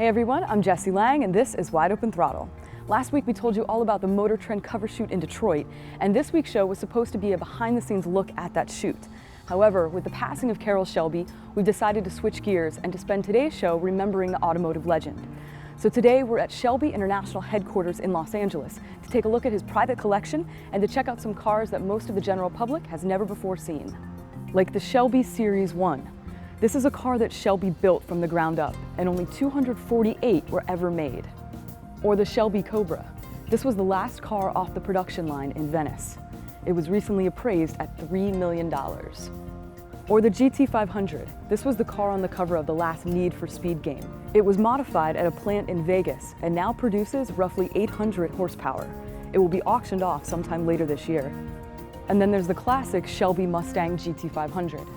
Hey everyone, I'm Jessi Lang and this is Wide Open Throttle. Last week we told you all about the Motortrend cover shoot in Detroit, and this week's show was supposed to be a behind-the-scenes look at that shoot. However, with the passing of Carroll Shelby, we've decided to switch gears and to spend today's show remembering the automotive legend. So today we're at Shelby International headquarters in Los Angeles to take a look at his private collection and to check out some cars that most of the general public has never before seen. Like the Shelby Series 1. This is a car that Shelby built from the ground up, and only 248 were ever made. Or the Shelby Cobra. This was the last car off the production line in Venice. It was recently appraised at $3 million. Or the GT500. This was the car on the cover of the last Need for Speed game. It was modified at a plant in Vegas and now produces roughly 800 horsepower. It will be auctioned off sometime later this year. And then there's the classic Shelby Mustang GT500.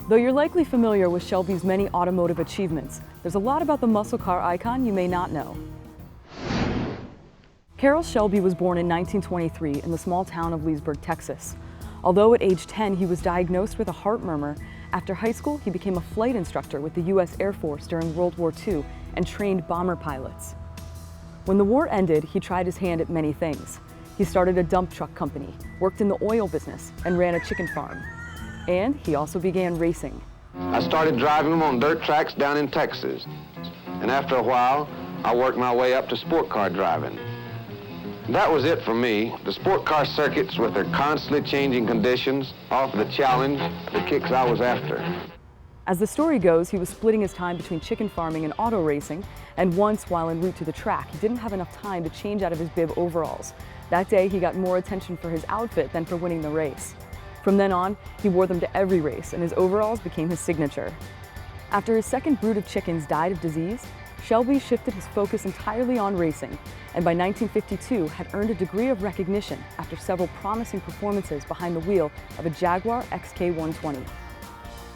Though you're likely familiar with Shelby's many automotive achievements, there's a lot about the muscle car icon you may not know. Carroll Shelby was born in 1923 in the small town of Leesburg, Texas. Although at age 10 he was diagnosed with a heart murmur, after high school he became a flight instructor with the U.S. Air Force during World War II and trained bomber pilots. When the war ended, he tried his hand at many things. He started a dump truck company, worked in the oil business, and ran a chicken farm. And he also began racing. I started driving them on dirt tracks down in Texas. And after a while, I worked my way up to sport car driving. That was it for me. The sport car circuits with their constantly changing conditions offered the challenge, the kicks I was after. As the story goes, he was splitting his time between chicken farming and auto racing, and once while en route to the track, he didn't have enough time to change out of his bib overalls. That day, he got more attention for his outfit than for winning the race. From then on, he wore them to every race, and his overalls became his signature. After his second brood of chickens died of disease, Shelby shifted his focus entirely on racing, and by 1952 had earned a degree of recognition after several promising performances behind the wheel of a Jaguar XK120.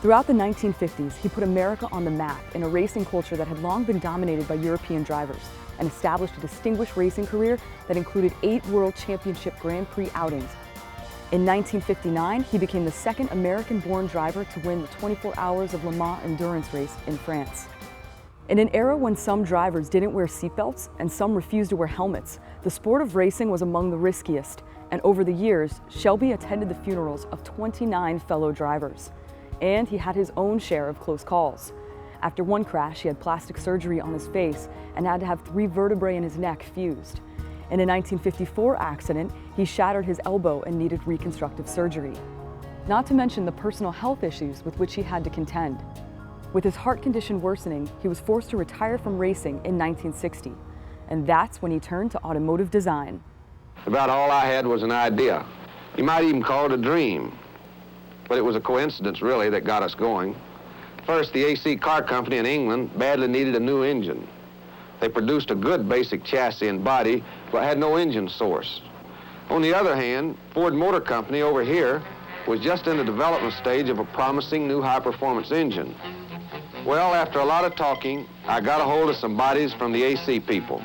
Throughout the 1950s, he put America on the map in a racing culture that had long been dominated by European drivers, and established a distinguished racing career that included 8 World Championship Grand Prix outings. In 1959, he became the second American-born driver to win the 24 Hours of Le Mans endurance race in France. In an era when some drivers didn't wear seatbelts and some refused to wear helmets, the sport of racing was among the riskiest, and over the years, Shelby attended the funerals of 29 fellow drivers. And he had his own share of close calls. After one crash, he had plastic surgery on his face and had to have 3 vertebrae in his neck fused. In a 1954 accident, he shattered his elbow and needed reconstructive surgery. Not to mention the personal health issues with which he had to contend. With his heart condition worsening, he was forced to retire from racing in 1960. And that's when he turned to automotive design. About all I had was an idea. You might even call it a dream. But it was a coincidence, really, that got us going. First, the AC car company in England badly needed a new engine. They produced a good basic chassis and body, but had no engine source. On the other hand, Ford Motor Company over here was just in the development stage of a promising new high-performance engine. Well, after a lot of talking, I got a hold of some bodies from the AC people,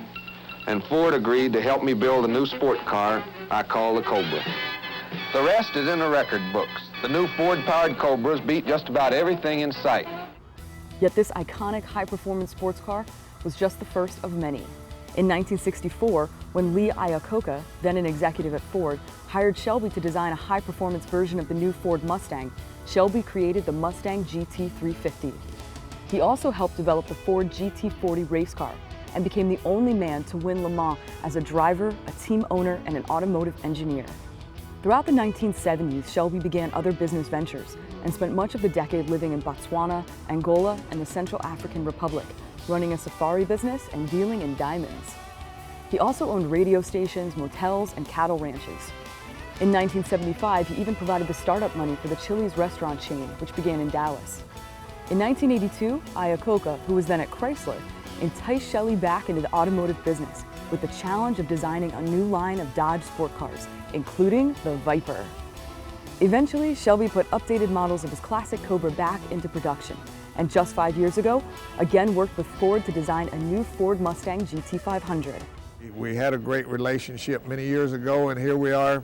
and Ford agreed to help me build a new sport car I call the Cobra. The rest is in the record books. The new Ford-powered Cobras beat just about everything in sight. Yet this iconic high-performance sports car was just the first of many. In 1964, when Lee Iacocca, then an executive at Ford, hired Shelby to design a high-performance version of the new Ford Mustang, Shelby created the Mustang GT350. He also helped develop the Ford GT40 race car and became the only man to win Le Mans as a driver, a team owner, and an automotive engineer. Throughout the 1970s, Shelby began other business ventures and spent much of the decade living in Botswana, Angola, and the Central African Republic, running a safari business and dealing in diamonds. He also owned radio stations, motels, and cattle ranches. In 1975, he even provided the startup money for the Chili's restaurant chain, which began in Dallas. In 1982, Iacocca, who was then at Chrysler, enticed Shelby back into the automotive business with the challenge of designing a new line of Dodge sport cars, including the Viper. Eventually, Shelby put updated models of his classic Cobra back into production, and just 5 years ago, again worked with Ford to design a new Ford Mustang GT500. We had a great relationship many years ago, and here we are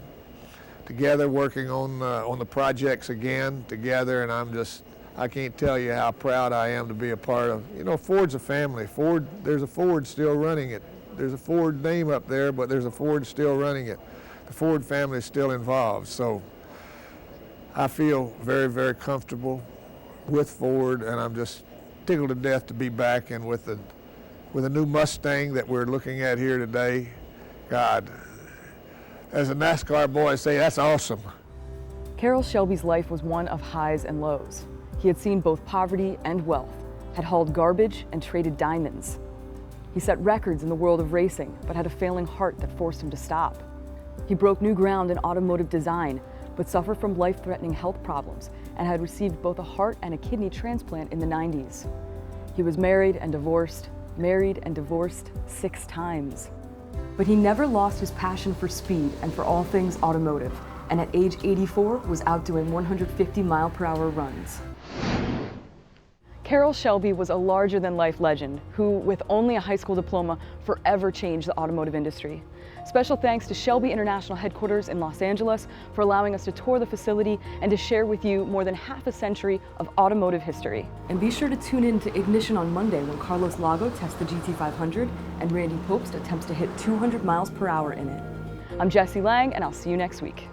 together working on the projects again together, and I can't tell you how proud I am to be a part of. You know, Ford's a family. Ford, there's a Ford still running it. There's a Ford name up there, but there's a Ford still running it. The Ford family is still involved. So I feel very, very comfortable with Ford, and I'm just tickled to death to be back and with a new Mustang that we're looking at here today. God, as a NASCAR boy, I say that's awesome. Carroll Shelby's life was one of highs and lows. He had seen both poverty and wealth, had hauled garbage and traded diamonds. He set records in the world of racing, but had a failing heart that forced him to stop. He broke new ground in automotive design, but suffered from life-threatening health problems and had received both a heart and a kidney transplant in the 90s. He was married and divorced 6 times. But he never lost his passion for speed and for all things automotive, and at age 84 was out doing 150-mile-per-hour runs. Carroll Shelby was a larger-than-life legend who, with only a high school diploma, forever changed the automotive industry. Special thanks to Shelby International Headquarters in Los Angeles for allowing us to tour the facility and to share with you more than half a century of automotive history. And be sure to tune in to Ignition on Monday when Carlos Lago tests the GT500 and Randy Popst attempts to hit 200 miles per hour in it. I'm Jessi Lang, and I'll see you next week.